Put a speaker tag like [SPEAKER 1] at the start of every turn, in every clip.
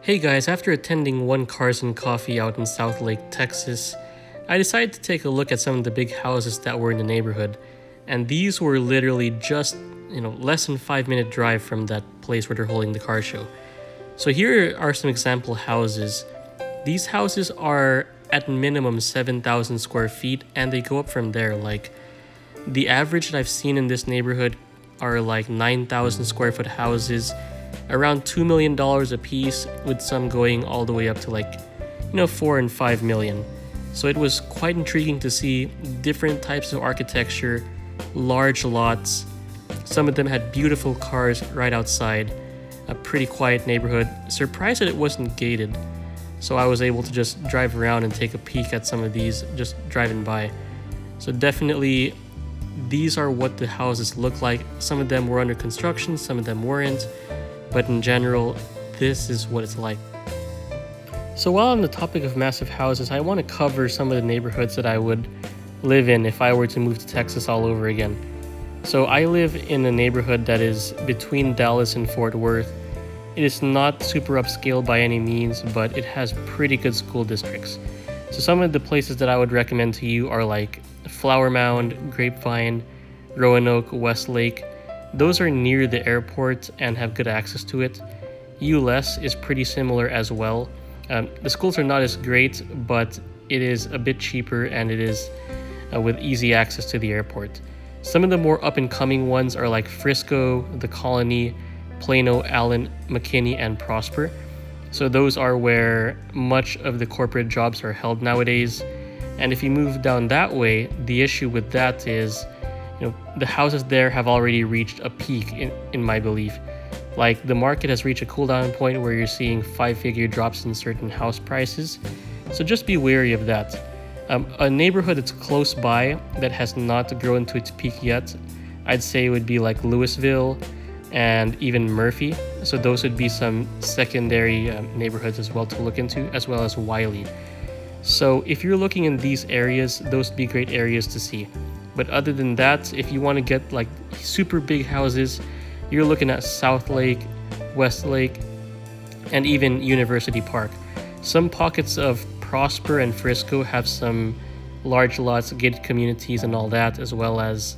[SPEAKER 1] Hey guys, after attending one Cars and Coffee out in Southlake, Texas, I decided to take a look at some of the big houses that were in the neighborhood, and these were literally just, less than 5-minute drive from that place where they're holding the car show. So here are some example houses. These houses are at minimum 7,000 square feet, and they go up from there. Like, the average that I've seen in this neighborhood are like 9,000 square foot houses, around $2 million a piece, with some going all the way up to like, 4 and 5 million. So it was quite intriguing to see different types of architecture, large lots. Some of them had beautiful cars right outside, a pretty quiet neighborhood. Surprised that it wasn't gated. So I was able to just drive around and take a peek at some of these just driving by. So definitely these are what the houses look like. Some of them were under construction, some of them weren't. But in general, this is what it's like. So while on the topic of massive houses, I want to cover some of the neighborhoods that I would live in if I were to move to Texas all over again. So I live in a neighborhood that is between Dallas and Fort Worth. It is not super upscale by any means, but it has pretty good school districts. So some of the places that I would recommend to you are like Flower Mound, Grapevine, Roanoke, Westlake. Those are near the airport and have good access to it. Euless is pretty similar as well. The schools are not as great, but it is a bit cheaper and it is with easy access to the airport. Some of the more up-and-coming ones are like Frisco, The Colony, Plano, Allen, McKinney, and Prosper. So those are where much of the corporate jobs are held nowadays. And if you move down that way, the issue with that is the houses there have already reached a peak in my belief. Like, the market has reached a cool down point where you're seeing 5-figure drops in certain house prices. So just be wary of that. A neighborhood that's close by that has not grown to its peak yet, I'd say would be like Lewisville and even Murphy. So those would be some secondary neighborhoods as well to look into, as well as Wiley. So if you're looking in these areas, those would be great areas to see. But other than that, if you want to get like super big houses, you're looking at Southlake, Westlake, and even University Park. Some pockets of Prosper and Frisco have some large lots, gated communities and all that, as well as,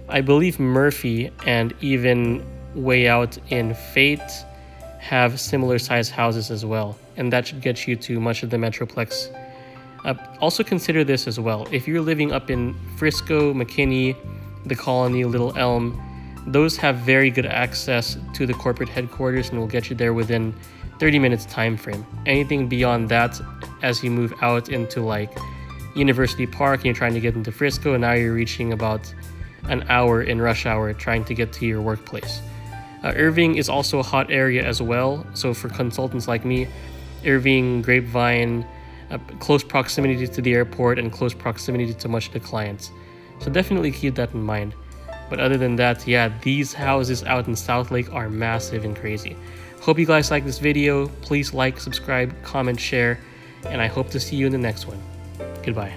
[SPEAKER 1] I believe, Murphy and even way out in Fate have similar sized houses as well. And that should get you to much of the Metroplex. Also consider this as well. If you're living up in Frisco, McKinney, The Colony, Little Elm, those have very good access to the corporate headquarters and will get you there within 30 minutes time frame. Anything beyond that, as you move out into like University Park and you're trying to get into Frisco, and now you're reaching about an hour in rush hour trying to get to your workplace. Irving is also a hot area as well. So for consultants like me, Irving, Grapevine, close proximity to the airport and close proximity to much of the clients. So definitely keep that in mind. But other than that, yeah, these houses out in Southlake are massive and crazy. Hope you guys like this video. Please like, subscribe, comment, share, and I hope to see you in the next one. Goodbye.